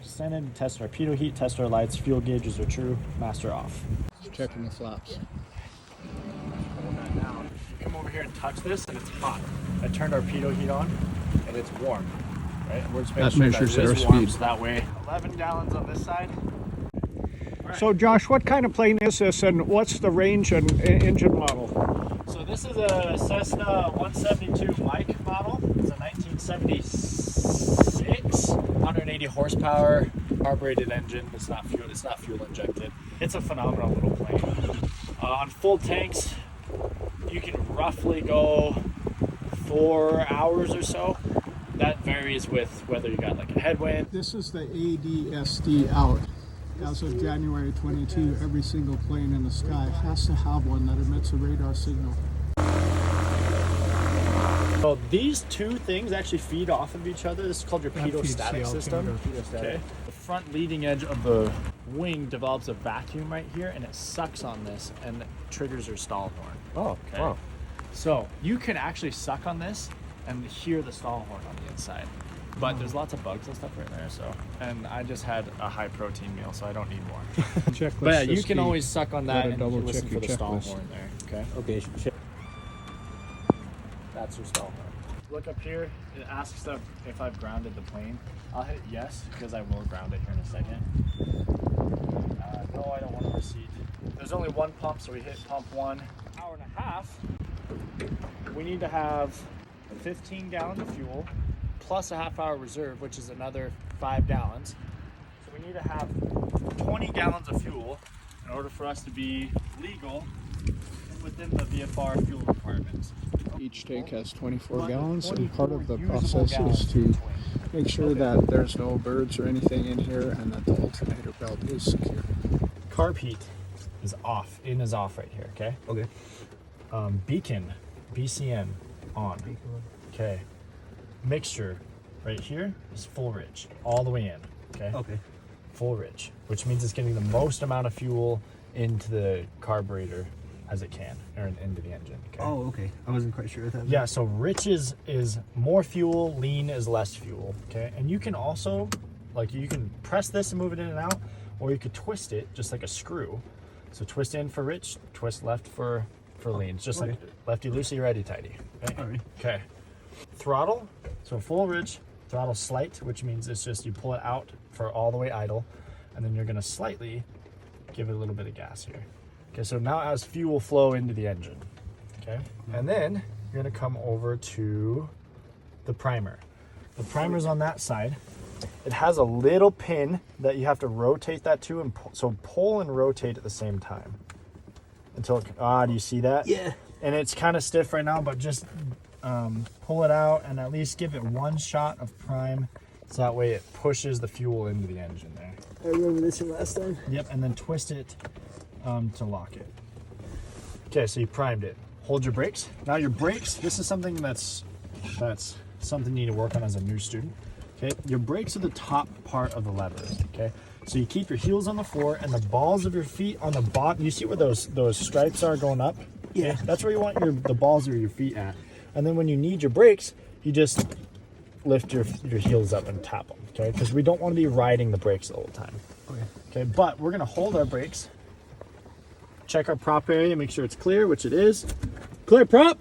extended, test our pitot heat, test our lights, fuel gauges are true, master off. Just checking the flaps. Hold that down. You come over here and touch this and it's hot. I turned our pitot heat on and it's warm. Right? And we're just making That sure measures that it our is warm, speed. so that way 11 gallons on this side. So Josh, what kind of plane is this and what's the range and engine model? So this is a Cessna 172 Mike model. It's a 1976, 180 horsepower, carbureted engine. It's not fuel injected. It's a phenomenal little plane. On full tanks, you can roughly go 4 hours or so. That varies with whether you got like a headwind. This is the ADSD out. As of January 22, every single plane in the sky has to have one that emits a radar signal. So these two things actually feed off of each other. This is called your pitot-static system. Okay. The front leading edge of the wing develops a vacuum right here, and it sucks on this and triggers your stall horn. Oh, okay. wow. So you can actually suck on this and hear the stall horn on the inside. But there's lots of bugs and stuff right there, so. And I just had a high protein meal, so I don't need more. Checklist. But yeah, you can always suck on that and double listen check for your the stall checklist. horn there, okay? Okay. That's your stall horn. Look up here, it asks if I've grounded the plane. I'll hit yes, because I will ground it here in a second. No, I don't want a receipt. There's only one pump, so we hit pump 1. Hour and a half, we need to have 15 gallons of fuel, plus a half-hour reserve, which is another 5 gallons. So we need to have 20 gallons of fuel in order for us to be legal and within the VFR fuel requirements. Each tank has 24 gallons, and 24 part of the usable process gallons is to between. make sure that there's no birds or anything in here and that the alternator belt is secure. Carb heat is off. In is off right here, okay? Okay. Beacon, BCN, on. Okay. Mixture right here is full rich, all the way in, okay? Okay. Full rich, which means it's getting the most amount of fuel into the carburetor as it can, or into the engine, okay? Oh, okay. I wasn't quite sure what that Yeah, so rich is more fuel, lean is less fuel, okay? And you can also, like, you can press this and move it in and out, or you could twist it just like a screw. So twist in for rich, twist left for lean. It's just like lefty loosey, righty tighty. Okay? All right. Okay. Throttle, so full rich, throttle slight, which means it's just you pull it out for all the way idle, and then you're gonna slightly give it a little bit of gas here. Okay, so now it has fuel flow into the engine. Okay, and then you're gonna come over to the primer. The primer's on that side. It has a little pin that you have to rotate that to, and so pull and rotate at the same time until it, do you see that? Yeah. And it's kind of stiff right now, but just pull it out and at least give it one shot of prime, so that way it pushes the fuel into the engine there. I remember this from last time. Yep, and then twist it to lock it. Okay, so you primed it. Hold your brakes. Now your brakes, this is something that's something you need to work on as a new student. Okay, your brakes are the top part of the lever. Okay, so you keep your heels on the floor and the balls of your feet on the bottom. You see where those stripes are going up? Yeah. Okay? That's where you want the balls of your feet at. And then when you need your brakes, you just lift your heels up and tap them. Okay, because we don't want to be riding the brakes the whole time. Okay. Okay, but we're gonna hold our brakes. Check our prop area, make sure it's clear, which it is. Clear prop.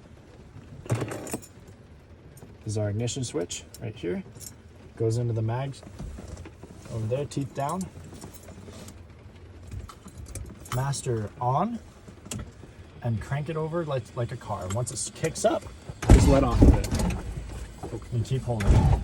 This is our ignition switch right here. Goes into the mags over there, teeth down. Master on, and crank it over like a car. Once it kicks up, just let off of it. And keep holding it.